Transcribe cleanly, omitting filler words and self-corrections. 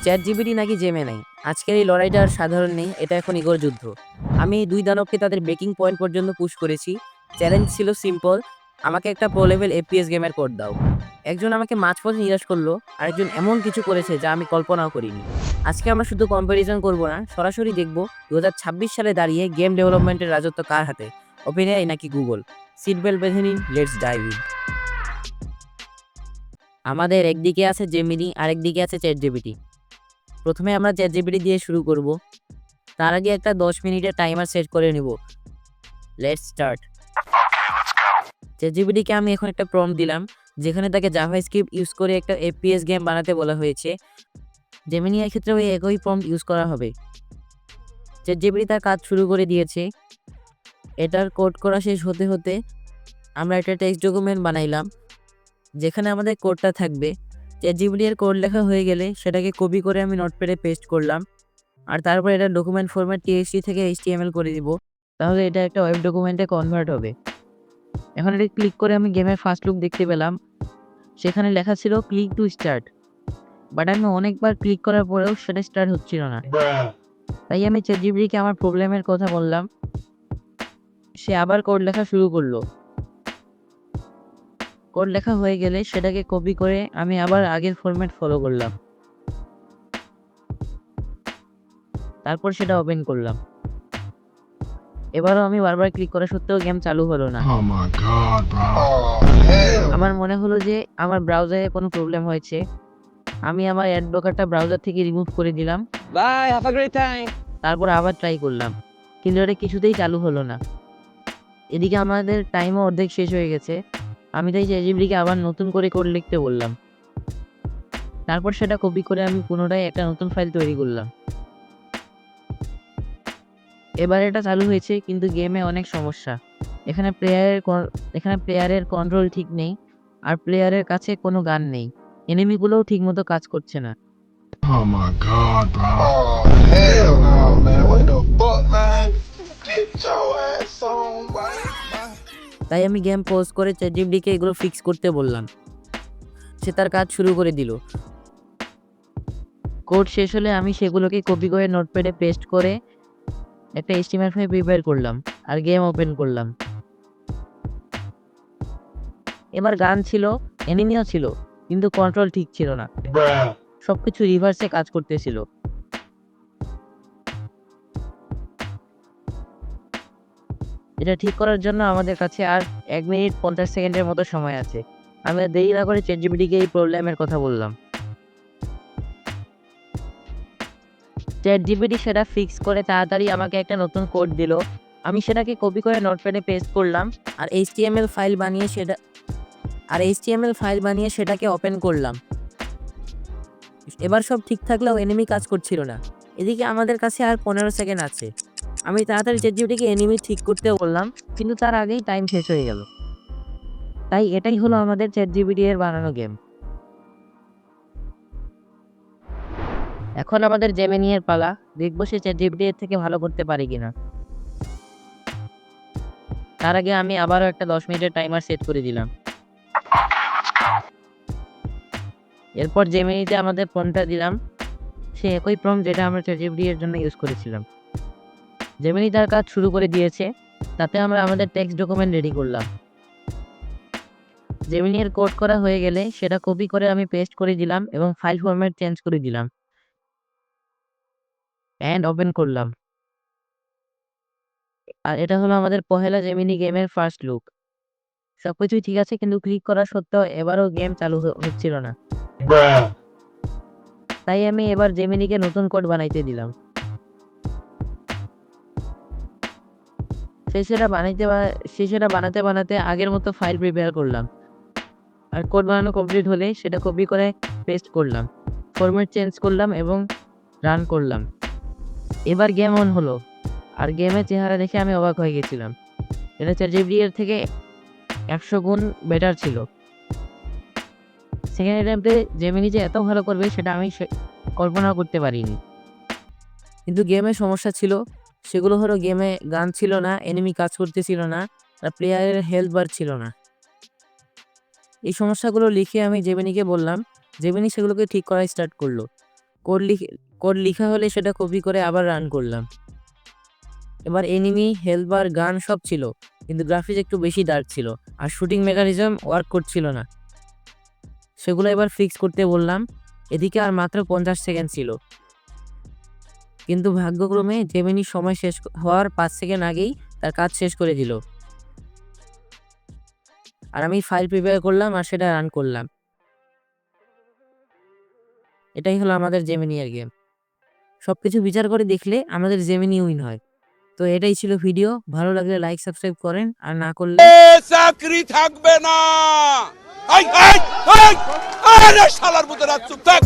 Chat GPT নাকি জেমে নাই। আজকের এই লড়াইটা আর সাধারণ নেই, এটা এখন ইগোর যুদ্ধ। আমি এই দুই দানবকে তাদের ব্রেকিং পয়েন্ট পর্যন্ত পুশ করেছি। চ্যালেঞ্জ ছিল সিম্পল, আমাকে একটা প্রো লেভেল এফপিএস গেমের কোড দাও। একজন আমাকে মাঝপথে নিরাশ করলো, আরেকজন এমন কিছু করেছে যা আমি কল্পনাও করিনি। আজকে আমরা শুধু কম্প্যারিজন করব না, সরাসরি দেখব 2026 সালে দাঁড়িয়ে গেম ডেভেলপমেন্টের রাজত্ব কার হাতে, ওপেন এআই নাকি গুগল। সিট বেল্ট বেঁধে নিন, লেটস ডাইভ ইন। আমাদের একদিকে আছে জেমিনি, আরেকদিকে আছে চ্যাট জিপিটি। প্রথমে আমরা চ্যাট জিপিটি দিয়ে শুরু করব। তার আগে একটা 10 মিনিটের টাইমার সেট করে নিব। Let's start. চ্যাট জিপিটিকে আমি এখন একটা প্রম্পট দিলাম, যেখানে তাকে জাভাস্ক্রিপ্ট ইউজ করে একটা এফপিএস গেম বানাতে বলা হয়েছে। জেমিনি এর ক্ষেত্রেও এই একই প্রম্পট ইউজ করা হবে। চ্যাট জিপিটি তার কাজ শুরু করে দিয়েছে। এটার কোড করা শেষ হতে হতে আমরা একটা টেক্সট ডকুমেন্ট বানাইলাম, যেখানে আমাদের কোডটা থাকবে। চ্যাট জিপিটি এর কোড লেখা হয়ে গেলে সেটাকে কপি করে আমি নোটপ্যাডে পেস্ট করলাম, আর তারপর এটা ডকুমেন্ট ফরম্যাট টিএক্সটি থেকে এইচটিএমএল করে দিব। তাহলে এটা একটা ওয়েব ডকুমেন্টে কনভার্ট হবে। এখন এটা ক্লিক করে আমি গেমের ফার্স্ট লুক দেখতে পেলাম, সেখানে লেখা ছিল ক্লিক টু স্টার্ট, বাট আমি অনেকবার ক্লিক করার পরেও সেটা স্টার্ট হচ্ছিল না। তাই আমি চ্যাটজিপিটিকে আমার প্রবলেমের কথা বললাম। সে আবার কোড লেখা শুরু করলো। কোড লেখা হয়ে গেলে সেটাকে কপি করে আমি আবার আগের ফরম্যাট ফলো করলাম, তারপর সেটা ওপেন করলাম। এবারও আমি বারবার ক্লিক করা সত্ত্বেও গেম চালু হলো না। Oh my god, bro. আমার মনে হলো যে আমার ব্রাউজারে কোনো প্রবলেম হয়েছে। আমি আমার অ্যাড ব্লকারটা ব্রাউজার থেকে রিমুভ করে দিলাম। Bye, have a great time. তারপর আবার ট্রাই করলাম, কিন্তু এটা কিছুতেই চালু হলো না। এদিকে আমাদের টাইমও অর্ধেক শেষ হয়ে গেছে। আমি তাই চ্যাটজিপিটিকে আবার নতুন করে কোড লিখতে বললাম। তারপর সেটা কপি করে আমি পুনরায় একটা নতুন ফাইল তৈরি করলাম। এবার এটা চালু হয়েছে, কিন্তু গেমে অনেক সমস্যা। এখানে প্লেয়ারের কন্ট্রোল ঠিক নেই, আর প্লেয়ারের কাছে কোনো গান নেই। এনিমিগুলোও ঠিকমতো কাজ করছে না। Oh my god, bro. Oh, hell no, man. What the fuck, man? Get your ass on, boy. তাই আমি গেম পজ করে চ্যাটজিপিটিকে এগুলো ফিক্স করতে বললাম। সে তার কাজ শুরু করে দিল। কোড শেষ হলে আমি সেগুলোকে কপি করে নোটপ্যাডে পেস্ট করে একটা HTML ফাইল প্রিপেয়ার করলাম, আর গেম ওপেন করলাম। এবার গান ছিল, এনিমিও ছিল, কিন্তু কন্ট্রোল ঠিক ছিল না। Bruh. সবকিছু রিভার্সে কাজ করতেছিল। এটা ঠিক করার জন্য আমাদের কাছে আর 1 মিনিট 50 সেকেন্ডের মতো সময় আছে। আমি আর দেরি না করে চ্যাটজিপিটিকে এই প্রবলেমের কথা বললাম। চ্যাটজিপিটি সেটা ফিক্স করে তাড়াতাড়ি আমাকে একটা নতুন কোড দিল। আমি সেটাকে কপি করে নোটপ্যাডে পেস্ট করলাম, আর এইচটিএমএল ফাইল বানিয়ে সেটাকে ওপেন করলাম। এবার সব ঠিক থাকলেও এনিমি কাজ করছিল না। এদিকে আমাদের কাছে আর 15 সেকেন্ড আছে। আমি তাড়াতাড়ি চ্যাটজিপিটিকে এনিমি ঠিক করতে বললাম, কিন্তু তার আগেই টাইম শেষ হয়ে গেল। তাই এটাই হলো আমাদের চ্যাটজিপিটি এর বানানো গেম। এখন আমাদের জেমিনি এর পালা, দেখবো সে চ্যাটজিপিটি এর থেকে ভালো করতে পারে কিনা। তার আগে আমি আবারও একটা 10 মিনিটের টাইমার সেট করে দিলাম। এরপর জেমিনিতে আমাদের ফোনটা দিলাম, সে একই প্রম্পট যেটা আমরা চ্যাটজিপিটি এর জন্য ইউজ করেছিলাম। জেমিনি তার কাজ শুরু করে দিয়েছে। তাতে আমরা আমাদের টেক্সট ডকুমেন্ট রেডি করলাম। জেমিনি এর কোড করা হয়ে গেলে সেটা কপি করে আমি পেস্ট করে দিলাম এবং ফাইল ফরম্যাট চেঞ্জ করে দিলাম, এন্ড ওপেন করলাম। আর এটা হলো আমাদের পহেলা জেমিনি গেমের ফার্স্ট লুক। সবকিছুই ঠিক আছে, কিন্তু ক্লিক করা সত্ত্বেও এবারও গেম চালু হচ্ছিল না। Bruh. তাই আমি এবার জেমিনিকে নতুন কোড বানাইতে দিলাম। সে সেটা বানাতে বানাতে আগের মতো ফাইল প্রিপেয়ার করলাম, আর কোড বানানো কমপ্লিট হলে সেটা কপি করে পেস্ট করলাম, ফরম্যাট চেঞ্জ করলাম এবং রান করলাম। এবার গেম অন হলো, আর গেমের চেহারা দেখে আমি অবাক হয়ে গেছিলাম। এটা চ্যাটজিপিটি এর থেকে 100 গুণ বেটার ছিল। সেকেন্ড অ্যাটেম্পটে জেমিনি যে এত ভালো করবে সেটা আমি কল্পনা করতে পারিনি। কিন্তু গেমে সমস্যা ছিল। সেগুলো হলো, গেমে গান ছিল না, এনিমি কাজ করতেছিল না, আর প্লেয়ারের হেলথ বার ছিল না। এই সমস্যাগুলো লিখে আমি জেমিনিকে বললাম। জেমিনি সেগুলোকে ঠিক করা স্টার্ট করলো। কোড লেখা হলে সেটা কপি করে আবার রান করলাম। এবার এনিমি, হেলথ বার, গান সব ছিল, কিন্তু গ্রাফিক্স একটু বেশি ডার্ক ছিল আর শুটিং মেকানিজম ওয়ার্ক করছিল না। সেগুলো এবার ফিক্স করতে বললাম। এদিকে আর মাত্র 50 সেকেন্ড ছিল, কিন্তু ভাগ্যক্রমে জেমিনি সময় শেষ হওয়ার 5 সেকেন্ড আগেই তার কাজ শেষ করে দিল। আর আমি ফাইল প্রিপেয়ার করলাম আর সেটা রান করলাম। এটাই হলো আমাদের জেমিনি এর গেম। সবকিছু বিচার করে দেখলে আমাদের জেমিনি উইন হয়। তো এটাই ছিল ভিডিও। ভালো লাগলে লাইক সাবস্ক্রাইব করেন, আর না করলে চাকরি থাকবে না। আই আই আই আরে শালার মতো রাত চুপ থাক।